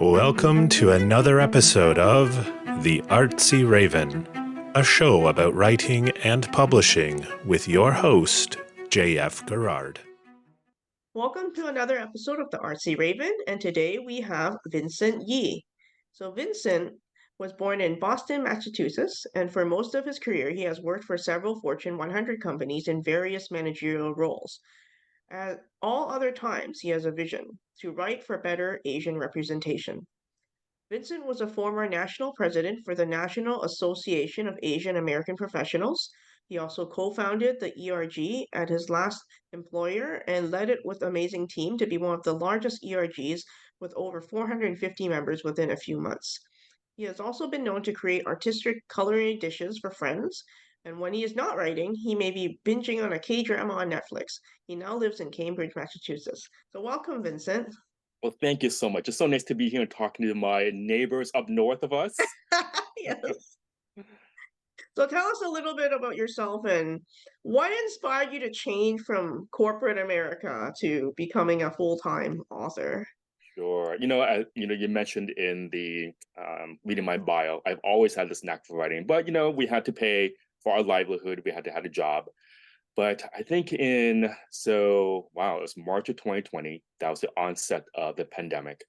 Welcome to another episode of The Artsy Raven, a show about writing and publishing with your host, J.F. Garrard. Welcome to another episode of the Artsy Raven, and today we have Vincent Yee. So Vincent was born in Boston, Massachusetts, and for most of his career, he has worked for several Fortune 100 companies in various managerial roles. At all other times, he has a vision to write for better Asian representation. Vincent was a former national president for the National Association of Asian American Professionals. He also co-founded the ERG at his last employer and led it with an amazing team to be one of the largest ERGs with over 450 members within a few months. He has also been known to create artistic culinary dishes for friends, and when he is not writing, he may be binging on a K-drama on Netflix. He now lives in Cambridge, Massachusetts. So welcome, Vincent. Well, thank you so much. It's so nice to be here and talking to my neighbors up north of us. Yes. So tell us a little bit about yourself and what inspired you to change from corporate America to becoming a full-time author? Sure. You mentioned in the reading my bio, I've always had this knack for writing, but we had to pay for our livelihood. We had to have a job. But I think it was March of 2020. That was the onset of the pandemic.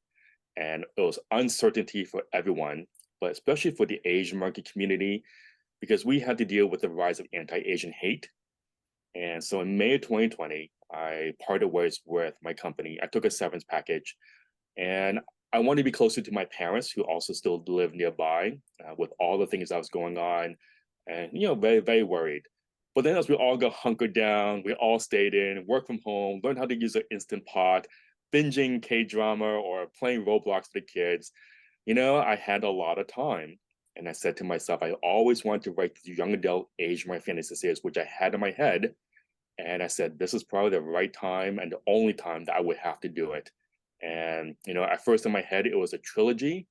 And it was uncertainty for everyone, but especially for the Asian American community, because we had to deal with the rise of anti-Asian hate. And so in May of 2020, I parted ways with my company. I took a severance package, and I wanted to be closer to my parents, who also still live nearby, with all the things that was going on, and very, very worried. But then as we all got hunkered down, we all stayed in, worked from home, learned how to use an Instant Pot, binging K-drama or playing Roblox with the kids. I had a lot of time. And I said to myself, I always wanted to write these young adult Asian American fantasy series, which I had in my head. And I said, this is probably the right time and the only time that I would have to do it. And, at first in my head, it was a trilogy.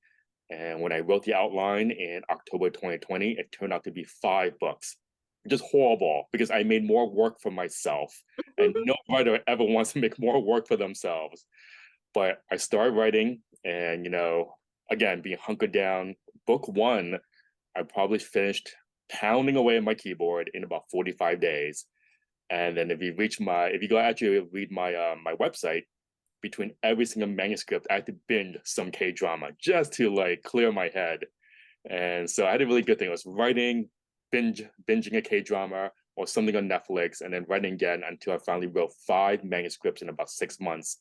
And when I wrote the outline in October 2020, it turned out to be 5 books. Just horrible, because I made more work for myself. And no writer ever wants to make more work for themselves. But I started writing, and, again, being hunkered down. Book 1, I probably finished pounding away at my keyboard in about 45 days. And then if you go actually read my website, between every single manuscript, I had to binge some K-drama just to clear my head. And so I had a really good thing. I was writing, binging a K-drama or something on Netflix, and then writing again until I finally wrote 5 manuscripts in about 6 months.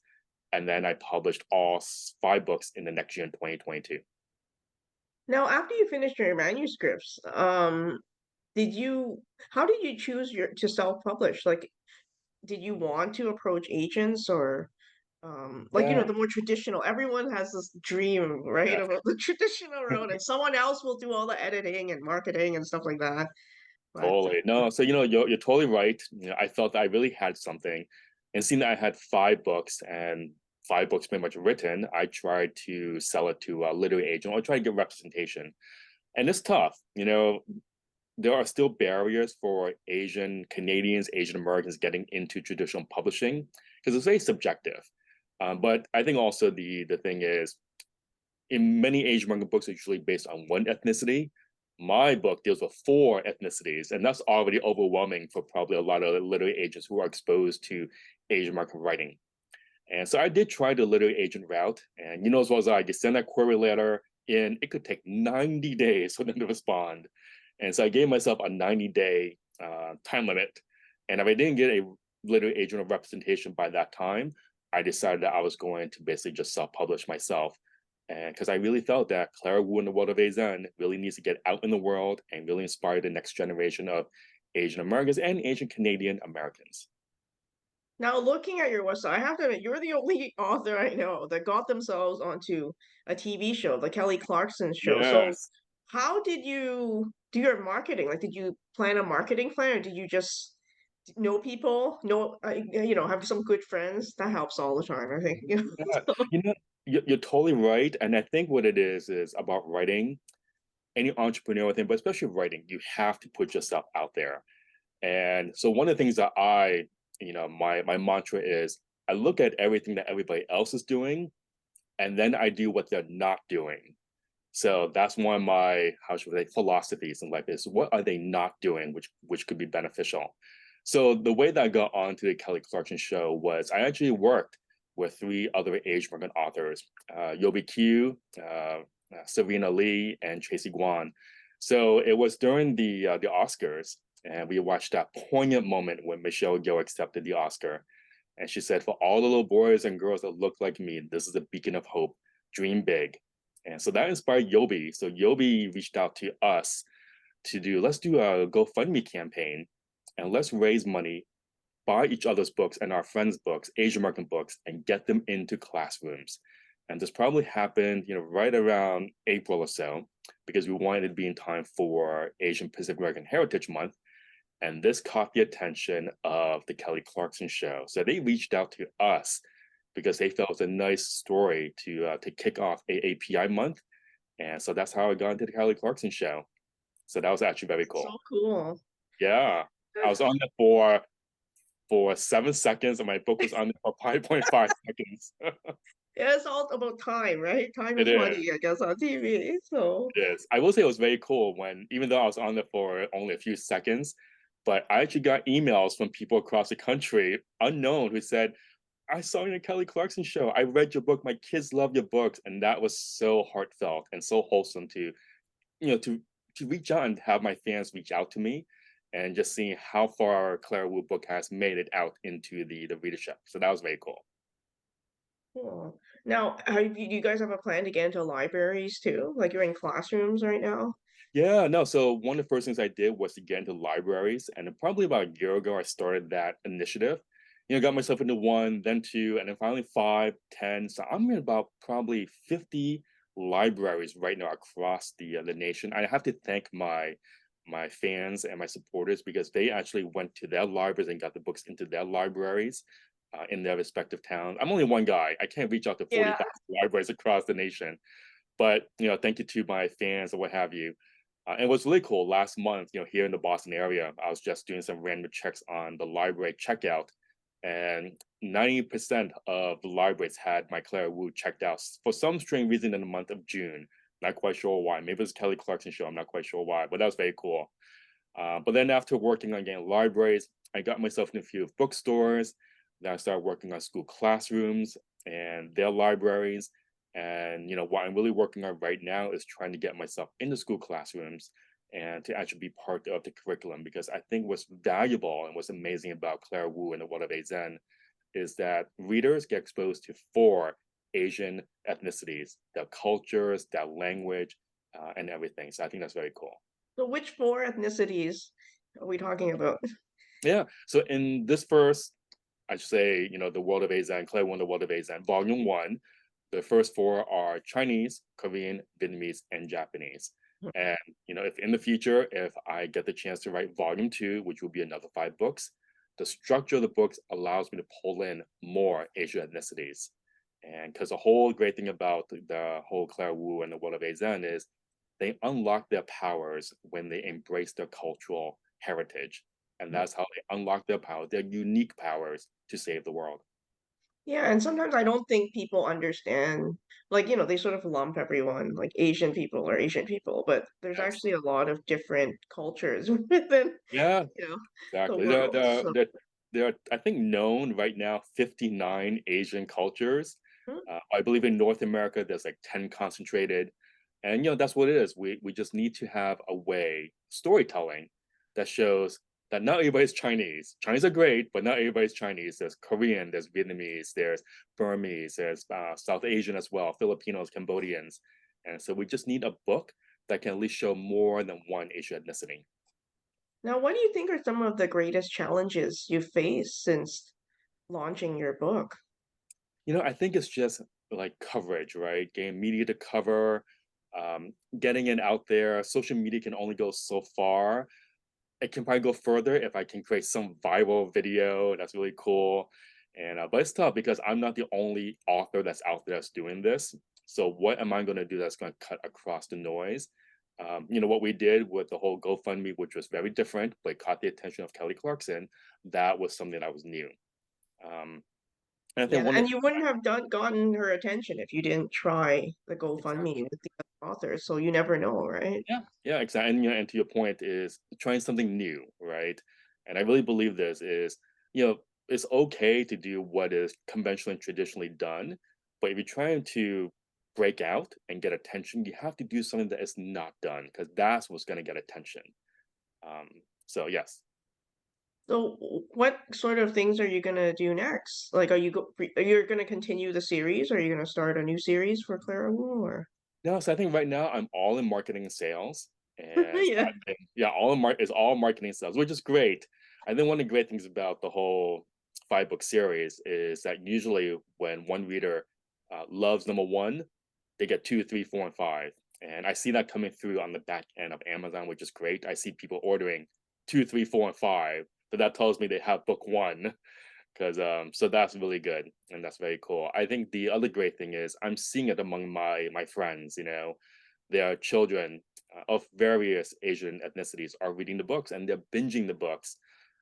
And then I published all 5 books in the next year in 2022. Now, after you finished your manuscripts, did you how did you choose to self-publish? Like, did you want to approach agents or Yeah, the more traditional, everyone has this dream, right, yeah, about the traditional road, and someone else will do all the editing and marketing and stuff like that. But totally. No, so you're totally right. I felt that I really had something, and seeing that I had 5 books and 5 books pretty much written, I tried to sell it to a literary agent or try to get representation. And it's tough. There are still barriers for Asian Canadians, Asian Americans getting into traditional publishing because it's very subjective. But I think also the thing is, in many Asian American books are usually based on one ethnicity. My book deals with 4 ethnicities, and that's already overwhelming for probably a lot of literary agents who are exposed to Asian American writing. And so I did try the literary agent route, and as well as I, send that query letter in. It could take 90 days for them to respond. And so I gave myself a 90-day time limit. And if I didn't get a literary agent or representation by that time, I decided that I was going to basically just self-publish myself. And because I really felt that Clara Wu in the world of AZN really needs to get out in the world and really inspire the next generation of Asian Americans and Asian Canadian Americans. now looking at your website, I have to admit, you're the only author I know that got themselves onto a TV show, the Kelly Clarkson show. So Yes. how did you do your marketing? Like, did you plan a marketing plan, or did you just know people, have some good friends? That helps all the time, I think. Yeah, you know, you're totally right. And I think what it is about writing, any entrepreneurial thing, but especially writing, you have to put yourself out there. And so one of the things that my mantra is, I look at everything that everybody else is doing, and then I do what they're not doing. So that's one of my, how should I say, philosophies in life is what are they not doing, which could be beneficial. So the way that I got onto the Kelly Clarkson show was I actually worked with three other Asian American authors, Yobi Q, Savina Lee, and Tracy Guan. So it was during the Oscars, and we watched that poignant moment when Michelle Yeoh accepted the Oscar. And she said, for all the little boys and girls that look like me, this is a beacon of hope. Dream big. And so that inspired Yobi. So Yobi reached out to us let's do a GoFundMe campaign and let's raise money, buy each other's books and our friends' books, Asian American books, and get them into classrooms. And this probably happened, right around April or so, because we wanted it to be in time for Asian Pacific American Heritage Month. And this caught the attention of the Kelly Clarkson show. So they reached out to us because they felt it was a nice story to kick off AAPI month. And so that's how I got into the Kelly Clarkson show. So that was actually very cool. So cool. Yeah. I was on there for 7 seconds and my book was on there for 5.5 seconds. Yeah, it's all about time, right? Time is It is. money, I guess, on TV. So It is. I will say it was very cool when, even though I was on there for only a few seconds, but I actually got emails from people across the country, unknown, who said, I saw you in the Kelly Clarkson show. I read your book. My kids love your books. And that was so heartfelt and so wholesome to, to reach out and have my fans reach out to me and just seeing how far our Clara Wu book has made it out into the readership. So that was very cool. cool. Now, you guys have a plan to get into libraries too? Like you're in classrooms right now? Yeah, no. So one of the first things I did was to get into libraries, and then probably about a year ago, I started that initiative. Got myself into one, then two, and then finally 5, 10. So I'm in about probably 50 libraries right now across the nation. I have to thank my fans and my supporters because they actually went to their libraries and got the books into their libraries in their respective towns. I'm only one guy. I can't reach out to 40,000 libraries across the nation. But thank you to my fans or what have you. And it was really cool. Last month, here in the Boston area, I was just doing some random checks on the library checkout, and 90% of the libraries had my Clara Wu checked out for some strange reason in the month of June. Not quite sure why. Maybe it's Kelly Clarkson show. I'm not quite sure why, but that was very cool. But then after working on getting libraries, I got myself in a few bookstores. Then I started working on school classrooms and their libraries. And what I'm really working on right now is trying to get myself into school classrooms and to actually be part of the curriculum, because I think what's valuable and what's amazing about Clara Wu and the World of Zen is that readers get exposed to 4 Asian ethnicities, their cultures, their language, and everything. So I think that's very cool. So which 4 ethnicities are we talking about? Yeah. So in this first, I should say, the World of Zen, Clara Wu and the World of Zen, Volume 1, the first 4 are Chinese, Korean, Vietnamese, and Japanese. And if in the future, if I get the chance to write Volume 2, which will be another 5 books, the structure of the books allows me to pull in more Asian ethnicities. And because the whole great thing about the whole Clara Wu and the World of Zen is they unlock their powers when they embrace their cultural heritage. And that's how they unlock their power, their unique powers to save the world. Yeah, and sometimes I don't think people understand, like, they sort of lump everyone, like Asian people or Asian people, but there's Yes. actually a lot of different cultures within, Yeah, you know, the exactly. world. So, There are, I think, known right now 59 Asian cultures. hmm, I believe in North America, there's like 10 concentrated. And, that's what it is. We just need to have a way, storytelling, that shows that not everybody's Chinese. Chinese are great, but not everybody's Chinese. There's Korean, there's Vietnamese, there's Burmese, there's South Asian as well, Filipinos, Cambodians. And so we just need a book that can at least show more than one Asian ethnicity. now, what do you think are some of the greatest challenges you faced since launching your book? I think it's just like coverage, right? Getting media to cover, getting it out there. Social media can only go so far. It can probably go further if I can create some viral video. That's really cool. And but it's tough because I'm not the only author that's out there that's doing this. So what am I going to do that's going to cut across the noise? What we did with the whole GoFundMe, which was very different, but caught the attention of Kelly Clarkson. That was something that was new. Um, And I Yeah, think one of and you wouldn't have gotten her attention if you didn't try the GoFundMe exactly. with the other authors. So you never know, right? Yeah, exactly. And, and to your point is trying something new, right? And I really believe this is, it's okay to do what is conventionally and traditionally done, but if you're trying to break out and get attention, you have to do something that is not done because that's what's going to get attention. Um, so yes, So what sort of things are you gonna do next? Like, you're gonna continue the series? Or are you gonna start a new series for Clara Wu or? no. So I think right now I'm all in marketing and sales, and so Yeah. I've been, yeah, all in is all marketing and sales, which is great. I think one of the great things about the whole 5 book series is that usually when one reader loves number one, they get two, three, four, and five, and I see that coming through on the back end of Amazon, which is great. I see people ordering two, three, four, and five, so that tells me they have book one, because so that's really good and that's very cool. I think the other great thing is I'm seeing it among my friends. Their children of various Asian ethnicities are reading the books and they're binging the books.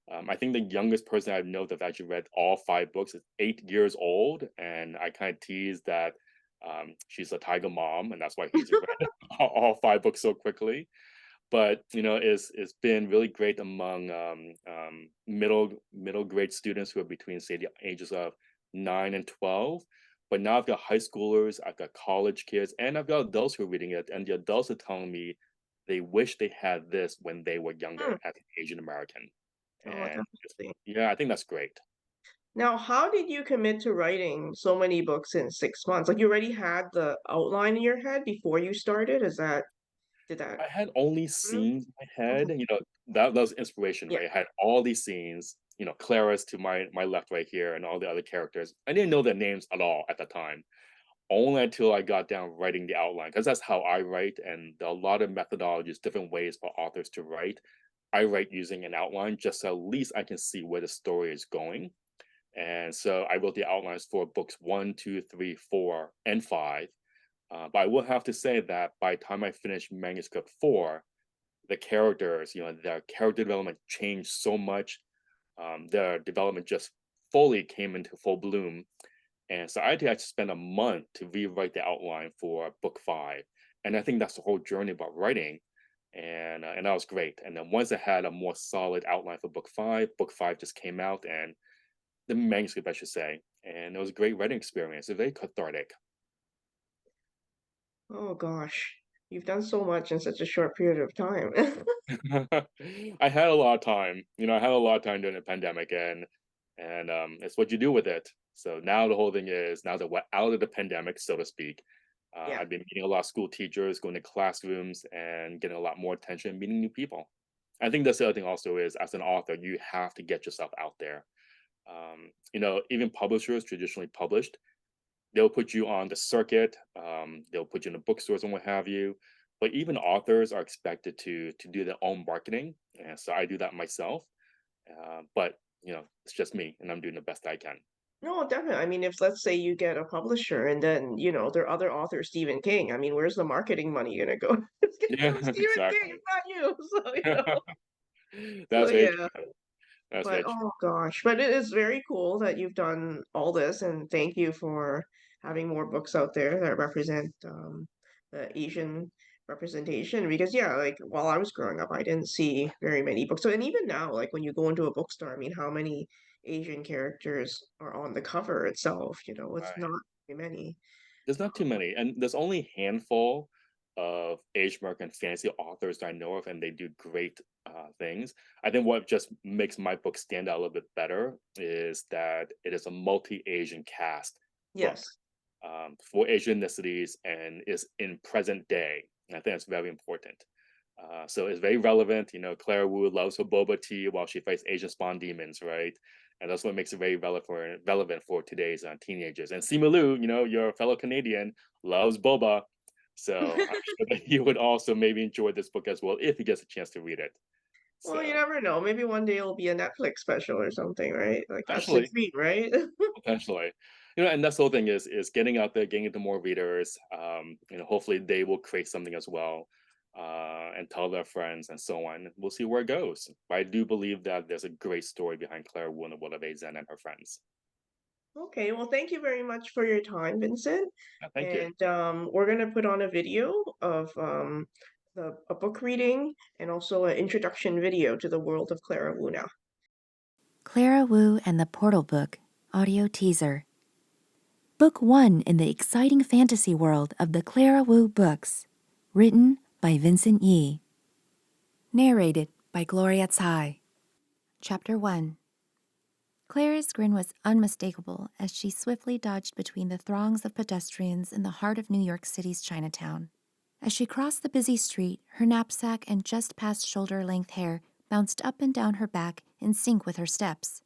I think the youngest person I know that actually read all 5 books is 8 years old, and I kind of tease that she's a tiger mom, and that's why he's read all 5 books so quickly. But it's been really great among middle grade students who are between, say, the ages of 9 and 12. But now I've got high schoolers, I've got college kids, and I've got adults who are reading it, and the adults are telling me they wish they had this when they were younger Hmm. as an Asian American. Oh, And definitely. yeah, I think that's great. Now, how did you commit to writing so many books in 6 months? Like, you already had the outline in your head before you started? Did that? I had only Hmm? scenes in my head, Okay. that was inspiration, Yeah. right? I had all these scenes, Clara's to my left right here, and all the other characters. I didn't know their names at all at the time. Only until I got down writing the outline, because that's how I write, and there are a lot of methodologies, different ways for authors to write. I write using an outline just so at least I can see where the story is going. And so I wrote the outlines for books one, two, three, four, and five. But I will have to say that by the time I finished manuscript four, the characters, their character development changed so much. Their development just fully came into full bloom. And so I had to actually spend a month to rewrite the outline for book five. And I think that's the whole journey about writing. And that was great. And then once I had a more solid outline for book five just came out, and the manuscript, I should say. And it was a great writing experience. It's very cathartic. Oh gosh. You've done so much in such a short period of time. I had a lot of time. I had a lot of time during the pandemic, and it's what you do with it. So now the whole thing is, now that we're out of the pandemic, so to speak, Yeah. I've been meeting a lot of school teachers, going to classrooms, and getting a lot more attention, meeting new people. I think that's the other thing also is, as an author, you have to get yourself out there. Even publishers traditionally published, they'll put you on the circuit, they'll put you in the bookstores and what have you. But even authors are expected to do their own marketing, and so I do that myself. But it's just me, and I'm doing the best I can. No, definitely. I mean, if let's say you get a publisher and then, there are other authors, Stephen King. I mean, where's the marketing money gonna go? It's Yeah, gonna go to Stephen King, exactly. it's not you. So That's very yeah. true. That's But very true. oh gosh, but it is very cool that you've done all this, and thank you for having more books out there that represent the Asian representation. Because yeah, like while I was growing up, I didn't see very many books. So and even now, like when you go into a bookstore, I mean, how many Asian characters are on the cover itself? It's Right. not very many. There's not too many, and there's only a handful of Asian American fantasy authors that I know of, and they do great things. I think what just makes my book stand out a little bit better is that it is a multi-Asian cast book, Yes. for Asian ethnicities, and is in present day. And I think that's very important. So it's very relevant. Clara Wu loves her boba tea while she fights Asian spawn demons, right? And that's what makes it very relevant for today's teenagers. And Simu Liu, your fellow Canadian, loves boba. So I'm sure that he would also maybe enjoy this book as well if he gets a chance to read it. Well, you So never know. Maybe one day it'll be a Netflix special or something, right? Like that's the potentially, dream, right? potentially, and that's the whole thing is getting out there, getting into more readers. Hopefully they will create something as well, and tell their friends and so on. We'll see where it goes. But I do believe that there's a great story behind Claire Wu and the Will of Zen and her friends. Okay, well, thank you very much for your time, Vincent. Thank you. And we're gonna put on a video of a book reading and also an introduction video to the world of Clara Wu now. Clara Wu and the Portal Book, audio teaser. Book 1 in the exciting fantasy world of the Clara Wu books. Written by Vincent Yee. Narrated by Gloria Tsai. Chapter 1. Clara's grin was unmistakable as she swiftly dodged between the throngs of pedestrians in the heart of New York City's Chinatown. As she crossed the busy street, her knapsack and just past shoulder-length hair bounced up and down her back in sync with her steps.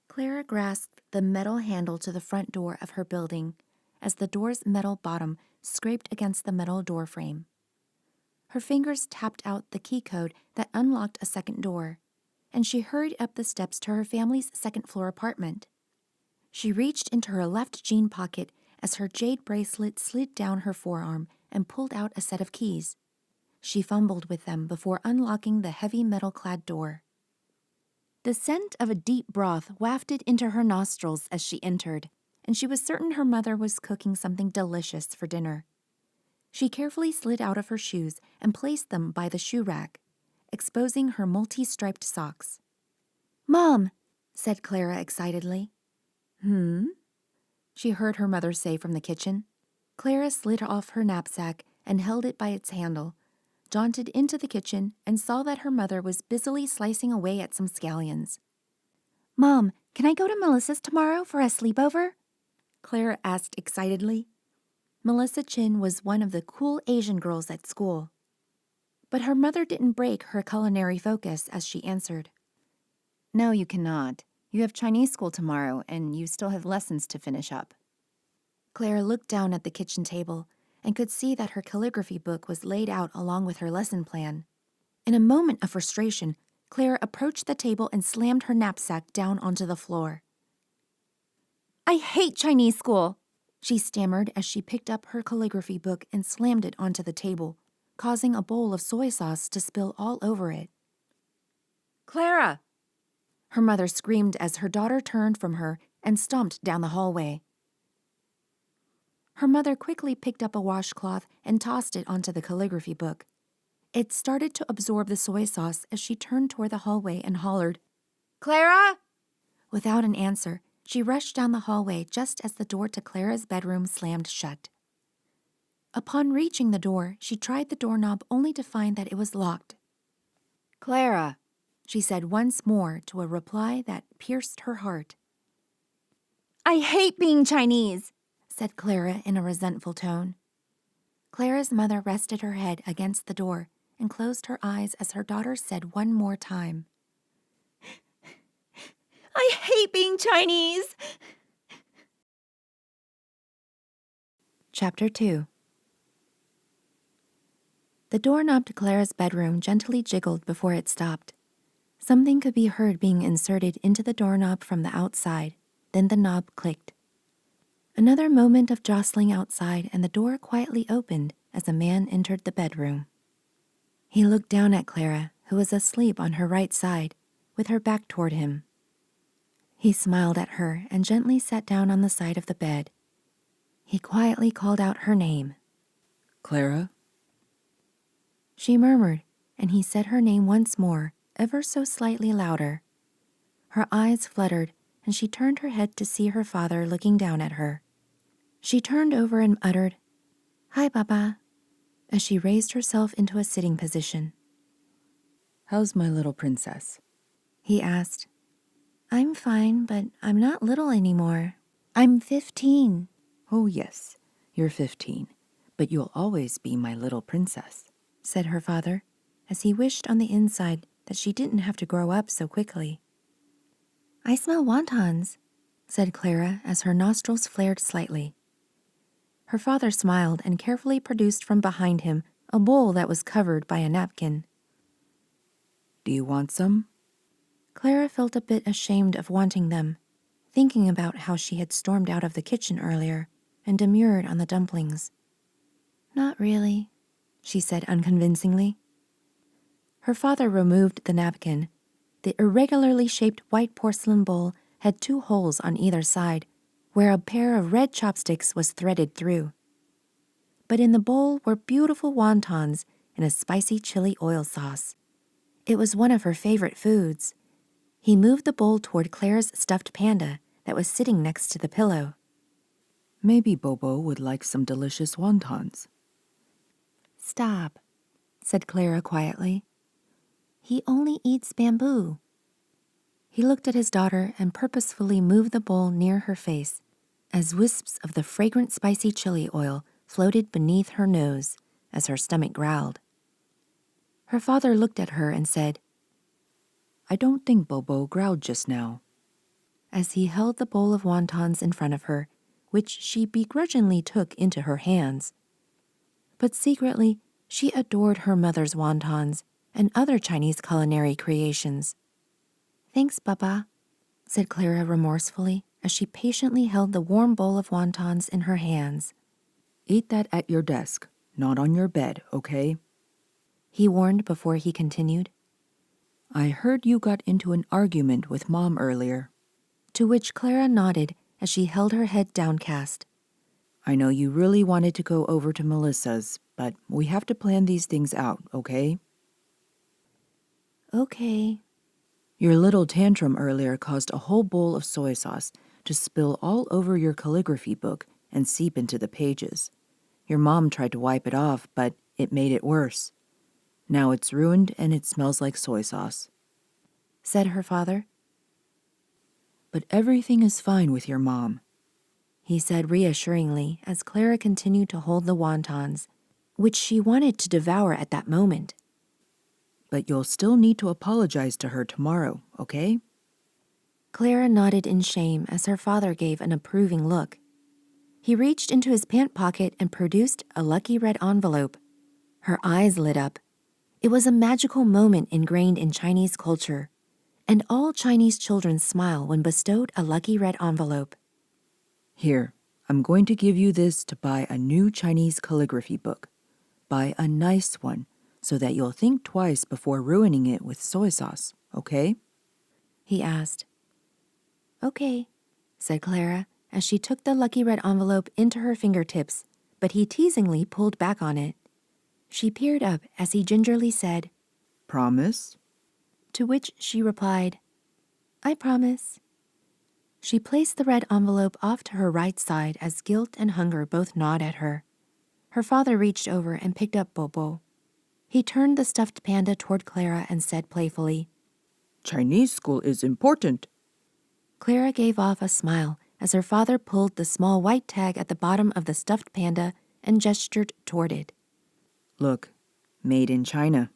Clara grasped the metal handle to the front door of her building as the door's metal bottom scraped against the metal door frame. Her fingers tapped out the key code that unlocked a second door, and she hurried up the steps to her family's second-floor apartment. She reached into her left jean pocket as her jade bracelet slid down her forearm and pulled out a set of keys. She fumbled with them before unlocking the heavy metal-clad door. The scent of a deep broth wafted into her nostrils as she entered, and she was certain her mother was cooking something delicious for dinner. She carefully slid out of her shoes and placed them by the shoe rack, exposing her multi-striped socks. "Mom," said Clara excitedly. "Hmm?" she heard her mother say from the kitchen. Clara slid off her knapsack and held it by its handle, jaunted into the kitchen, and saw that her mother was busily slicing away at some scallions. "Mom, can I go to Melissa's tomorrow for a sleepover?" Clara asked excitedly. Melissa Chin was one of the cool Asian girls at school. But her mother didn't break her culinary focus as she answered. "No, you cannot. You have Chinese school tomorrow, and you still have lessons to finish up." Clara looked down at the kitchen table and could see that her calligraphy book was laid out along with her lesson plan. In a moment of frustration, Clara approached the table and slammed her knapsack down onto the floor. "I hate Chinese school," she stammered as she picked up her calligraphy book and slammed it onto the table, causing a bowl of soy sauce to spill all over it. "Clara!" her mother screamed as her daughter turned from her and stomped down the hallway. Her mother quickly picked up a washcloth and tossed it onto the calligraphy book. It started to absorb the soy sauce as she turned toward the hallway and hollered, "Clara!" Without an answer, she rushed down the hallway just as the door to Clara's bedroom slammed shut. Upon reaching the door, she tried the doorknob only to find that it was locked. "Clara," she said once more to a reply that pierced her heart. "I hate being Chinese," said Clara in a resentful tone. Clara's mother rested her head against the door and closed her eyes as her daughter said one more time, "I hate being Chinese." Chapter 2. The doorknob to Clara's bedroom gently jiggled before it stopped. Something could be heard being inserted into the doorknob from the outside. Then the knob clicked. Another moment of jostling outside, and the door quietly opened as a man entered the bedroom. He looked down at Clara, who was asleep on her right side, with her back toward him. He smiled at her and gently sat down on the side of the bed. He quietly called out her name. "Clara?" She murmured, and he said her name once more, ever so slightly louder. Her eyes fluttered, and she turned her head to see her father looking down at her. She turned over and uttered, "Hi, Papa," as she raised herself into a sitting position. "How's my little princess?" he asked. "I'm fine, but I'm not little anymore. I'm 15. "Oh, yes, you're 15, but you'll always be my little princess," said her father, as he wished on the inside that she didn't have to grow up so quickly. "I smell wontons," said Clara as her nostrils flared slightly. Her father smiled and carefully produced from behind him a bowl that was covered by a napkin. "Do you want some?" Clara felt a bit ashamed of wanting them, thinking about how she had stormed out of the kitchen earlier and demurred on the dumplings. "Not really," she said unconvincingly. Her father removed the napkin. The irregularly shaped white porcelain bowl had 2 holes on either side, where a pair of red chopsticks was threaded through. But in the bowl were beautiful wontons and a spicy chili oil sauce. It was one of her favorite foods. He moved the bowl toward Clara's stuffed panda that was sitting next to the pillow. Maybe Bobo would like some delicious wontons. Stop, said Clara quietly. He only eats bamboo. He looked at his daughter and purposefully moved the bowl near her face as wisps of the fragrant spicy chili oil floated beneath her nose as her stomach growled. Her father looked at her and said, I don't think Bobo growled just now. As he held the bowl of wontons in front of her, which she begrudgingly took into her hands. But secretly, she adored her mother's wontons and other Chinese culinary creations. Thanks, Papa, said Clara remorsefully as she patiently held the warm bowl of wontons in her hands. Eat that at your desk, not on your bed, okay? He warned before he continued. I heard you got into an argument with Mom earlier. To which Clara nodded as she held her head downcast. I know you really wanted to go over to Melissa's, but we have to plan these things out, okay? Okay. Your little tantrum earlier caused a whole bowl of soy sauce to spill all over your calligraphy book and seep into the pages. Your mom tried to wipe it off, but it made it worse. Now it's ruined and it smells like soy sauce, said her father. But everything is fine with your mom, he said reassuringly as Clara continued to hold the wontons, which she wanted to devour at that moment. But you'll still need to apologize to her tomorrow, okay? Clara nodded in shame as her father gave an approving look. He reached into his pant pocket and produced a lucky red envelope. Her eyes lit up. It was a magical moment ingrained in Chinese culture, and all Chinese children smile when bestowed a lucky red envelope. Here, I'm going to give you this to buy a new Chinese calligraphy book. Buy a nice one so that you'll think twice before ruining it with soy sauce, okay? He asked. Okay, said Clara as she took the lucky red envelope into her fingertips, but he teasingly pulled back on it. She peered up as he gingerly said, Promise? To which she replied, I promise. She placed the red envelope off to her right side as guilt and hunger both gnawed at her. Her father reached over and picked up Bobo. He turned the stuffed panda toward Clara and said playfully, Chinese school is important. Clara gave off a smile as her father pulled the small white tag at the bottom of the stuffed panda and gestured toward it. Look, made in China.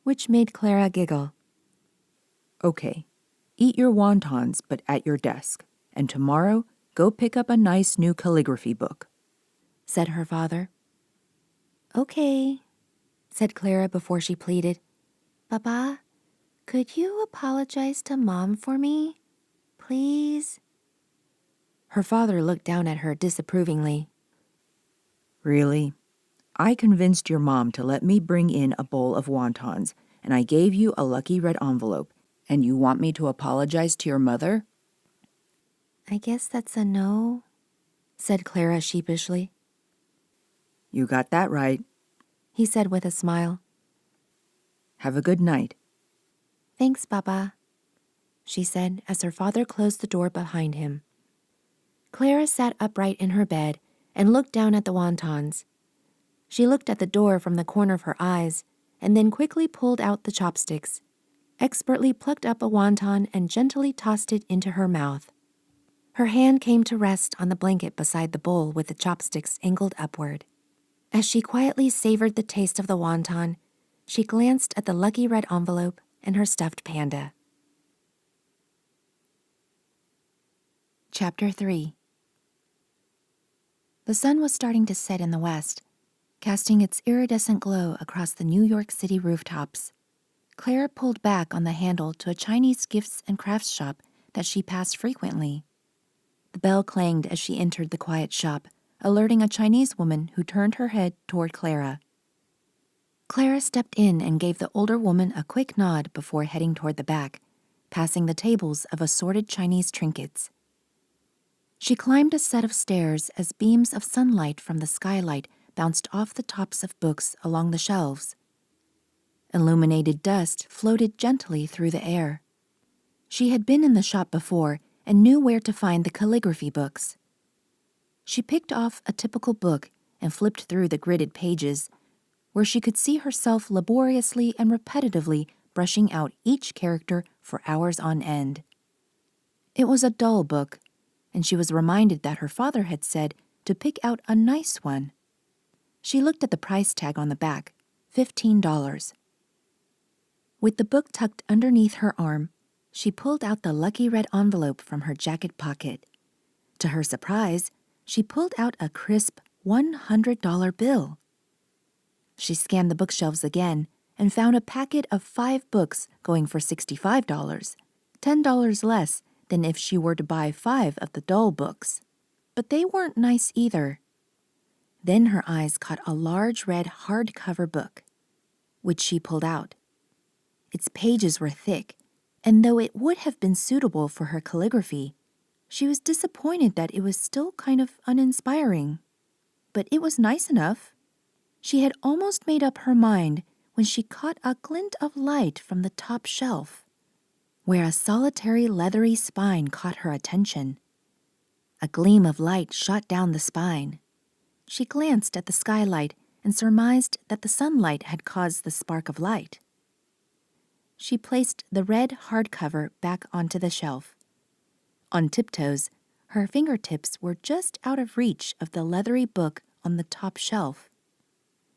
Which made Clara giggle. Okay, eat your wontons but at your desk, and tomorrow go pick up a nice new calligraphy book, said her father. Okay, said Clara before she pleaded. Papa, could you apologize to Mom for me? Please? Her father looked down at her disapprovingly. Really? I convinced your mom to let me bring in a bowl of wontons, and I gave you a lucky red envelope, and you want me to apologize to your mother? I guess that's a no, said Clara sheepishly. You got that right, he said with a smile. Have a good night. Thanks, Papa, she said as her father closed the door behind him. Clara sat upright in her bed and looked down at the wontons. She looked at the door from the corner of her eyes and then quickly pulled out the chopsticks, expertly plucked up a wonton and gently tossed it into her mouth. Her hand came to rest on the blanket beside the bowl with the chopsticks angled upward. As she quietly savored the taste of the wonton, she glanced at the lucky red envelope and her stuffed panda. Chapter 3. The sun was starting to set in the west, casting its iridescent glow across the New York City rooftops. Clara pulled back on the handle to a Chinese gifts and crafts shop that she passed frequently. The bell clanged as she entered the quiet shop, alerting a Chinese woman who turned her head toward Clara. Clara stepped in and gave the older woman a quick nod before heading toward the back, passing the tables of assorted Chinese trinkets. She climbed a set of stairs as beams of sunlight from the skylight bounced off the tops of books along the shelves. Illuminated dust floated gently through the air. She had been in the shop before and knew where to find the calligraphy books. She picked off a typical book and flipped through the gridded pages, where she could see herself laboriously and repetitively brushing out each character for hours on end. It was a dull book, and she was reminded that her father had said to pick out a nice one. She looked at the price tag on the back, $15. With the book tucked underneath her arm, she pulled out the lucky red envelope from her jacket pocket. To her surprise, she pulled out a crisp $100 bill. She scanned the bookshelves again and found a packet of 5 books going for $65, $10 less than if she were to buy 5 of the dull books. But they weren't nice either. Then her eyes caught a large red hardcover book, which she pulled out. Its pages were thick, and though it would have been suitable for her calligraphy, she was disappointed that it was still kind of uninspiring. But it was nice enough. She had almost made up her mind when she caught a glint of light from the top shelf, where a solitary leathery spine caught her attention. A gleam of light shot down the spine. She glanced at the skylight and surmised that the sunlight had caused the spark of light. She placed the red hardcover back onto the shelf. On tiptoes, her fingertips were just out of reach of the leathery book on the top shelf.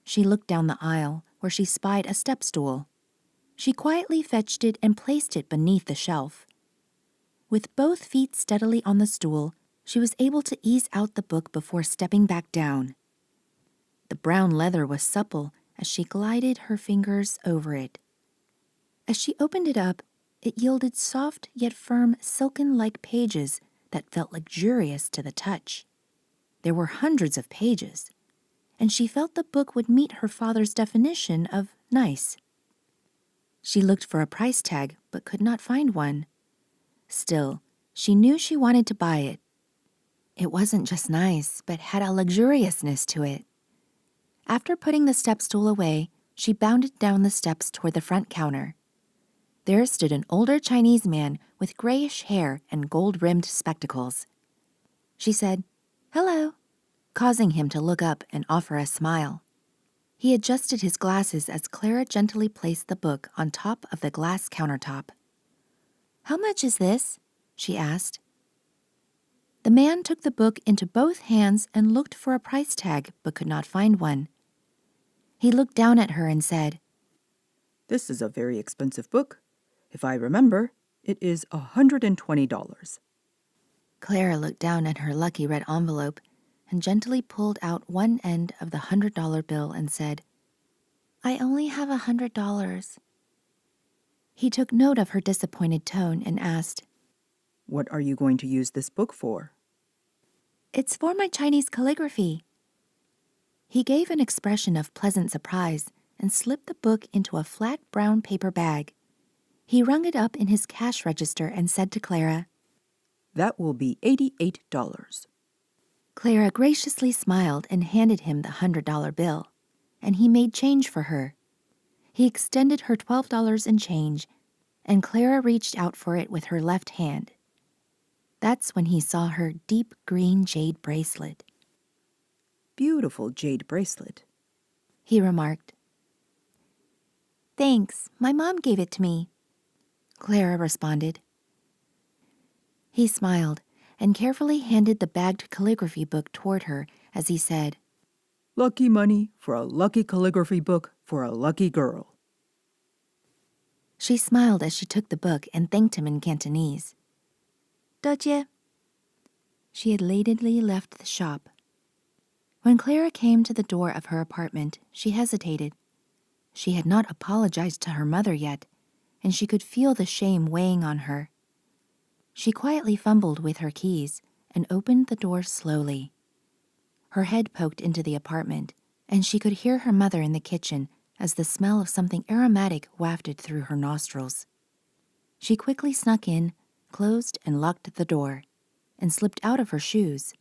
She looked down the aisle, where she spied a step stool. She quietly fetched it and placed it beneath the shelf. With both feet steadily on the stool, she was able to ease out the book before stepping back down. The brown leather was supple as she glided her fingers over it. As she opened it up, it yielded soft yet firm silken-like pages that felt luxurious to the touch. There were hundreds of pages, and she felt the book would meet her father's definition of nice. She looked for a price tag but could not find one. Still, she knew she wanted to buy it. It wasn't just nice, but had a luxuriousness to it. After putting the step stool away, she bounded down the steps toward the front counter. There stood an older Chinese man with grayish hair and gold-rimmed spectacles. She said, "Hello," causing him to look up and offer a smile. He adjusted his glasses as Clara gently placed the book on top of the glass countertop. "How much is this?" she asked. The man took the book into both hands and looked for a price tag but could not find one. He looked down at her and said, "This is a very expensive book. If I remember, it is $120. Clara looked down at her lucky red envelope and gently pulled out one end of the $100 bill and said, "I only have $100. He took note of her disappointed tone and asked, What are you going to use this book for? "It's for my Chinese calligraphy." He gave an expression of pleasant surprise and slipped the book into a flat brown paper bag. He rung it up in his cash register and said to Clara, That will be $88. Clara graciously smiled and handed him the $100 bill, and he made change for her. He extended her $12 in change, and Clara reached out for it with her left hand. That's when he saw her deep green jade bracelet. Beautiful jade bracelet. He remarked. "Thanks, my mom gave it to me," Clara responded. He smiled and carefully handed the bagged calligraphy book toward her as he said, Lucky money for a lucky calligraphy book for a lucky girl. She smiled as she took the book and thanked him in Cantonese. "Dojie." She elatedly left the shop. When Clara came to the door of her apartment, she hesitated. She had not apologized to her mother yet, and she could feel the shame weighing on her. She quietly fumbled with her keys and opened the door slowly. Her head poked into the apartment, and she could hear her mother in the kitchen as the smell of something aromatic wafted through her nostrils. She quickly snuck in, closed and locked the door, and slipped out of her shoes.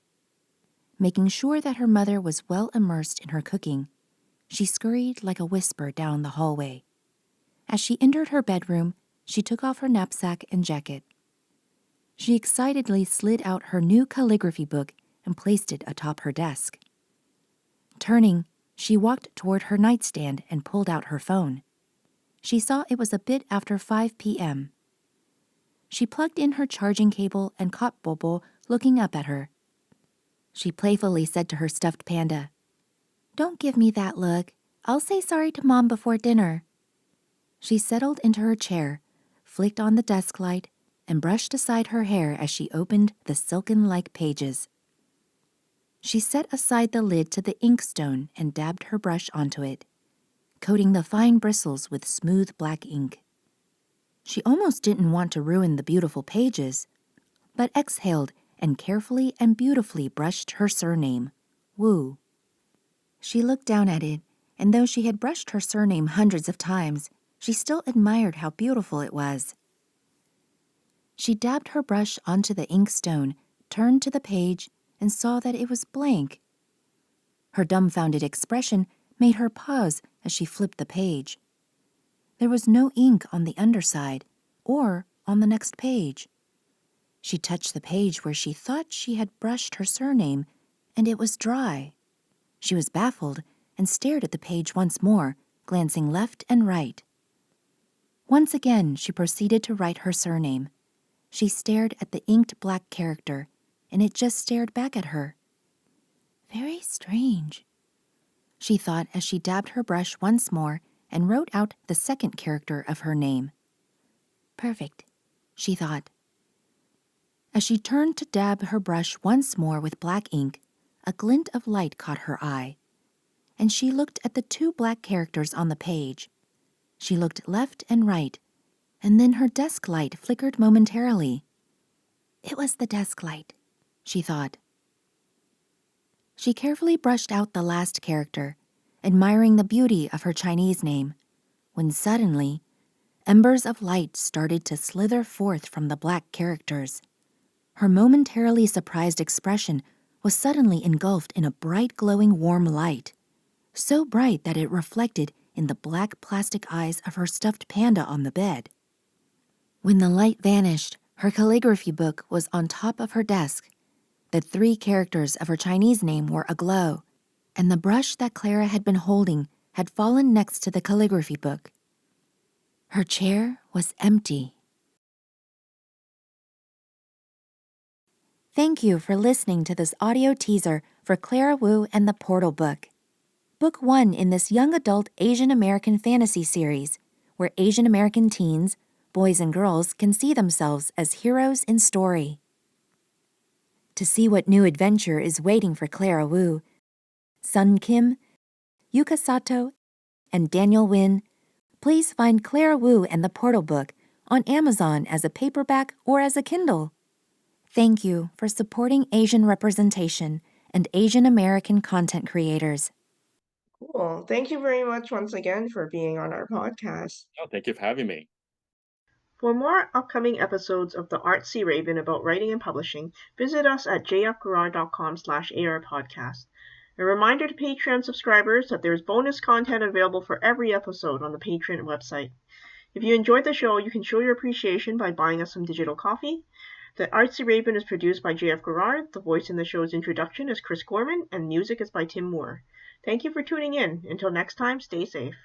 Making sure that her mother was well immersed in her cooking, she scurried like a whisper down the hallway. As she entered her bedroom, she took off her knapsack and jacket. She excitedly slid out her new calligraphy book and placed it atop her desk. Turning, she walked toward her nightstand and pulled out her phone. She saw it was a bit after 5 p.m. She plugged in her charging cable and caught Bobo looking up at her. She playfully said to her stuffed panda, "Don't give me that look. I'll say sorry to Mom before dinner." She settled into her chair, flicked on the desk light, and brushed aside her hair as she opened the silken-like pages. She set aside the lid to the inkstone and dabbed her brush onto it, coating the fine bristles with smooth black ink. She almost didn't want to ruin the beautiful pages, but exhaled and carefully and beautifully brushed her surname, Wu. She looked down at it, and though she had brushed her surname hundreds of times, she still admired how beautiful it was. She dabbed her brush onto the inkstone, turned to the page, and saw that it was blank. Her dumbfounded expression made her pause as she flipped the page. There was no ink on the underside or on the next page. She touched the page where she thought she had brushed her surname, and it was dry. She was baffled and stared at the page once more, glancing left and right. Once again, she proceeded to write her surname. She stared at the inked black character, and it just stared back at her. Very strange, she thought as she dabbed her brush once more and wrote out the second character of her name. Perfect, she thought. As she turned to dab her brush once more with black ink, a glint of light caught her eye, and she looked at the two black characters on the page. She looked left and right, and then her desk light flickered momentarily. It was the desk light, she thought. She carefully brushed out the last character, admiring the beauty of her Chinese name, when suddenly, embers of light started to slither forth from the black characters. Her momentarily surprised expression was suddenly engulfed in a bright, glowing, warm light, so bright that it reflected in the black plastic eyes of her stuffed panda on the bed. When the light vanished, her calligraphy book was on top of her desk. The 3 characters of her Chinese name were aglow, and the brush that Clara had been holding had fallen next to the calligraphy book. Her chair was empty. Thank you for listening to this audio teaser for Clara Wu and the Portal Book. Book 1 in this young adult Asian American fantasy series, where Asian American teens, boys and girls, can see themselves as heroes in story. To see what new adventure is waiting for Clara Wu, Sun Kim, Yuka Sato, and Daniel Win, please find Clara Wu and the Portal Book on Amazon as a paperback or as a Kindle. Thank you for supporting Asian representation and Asian American content creators. Cool. Thank you very much once again for being on our podcast. Oh, thank you for having me. For more upcoming episodes of the Artsy Raven about writing and publishing, visit us at jfgarage.com/arpodcast. A reminder to Patreon subscribers that there is bonus content available for every episode on the Patreon website. If you enjoyed the show, you can show your appreciation by buying us some digital coffee. The Artsy Raven is produced by J.F. Garrard. The voice in the show's introduction is Chris Gorman, and music is by Tim Moore. Thank you for tuning in. Until next time, stay safe.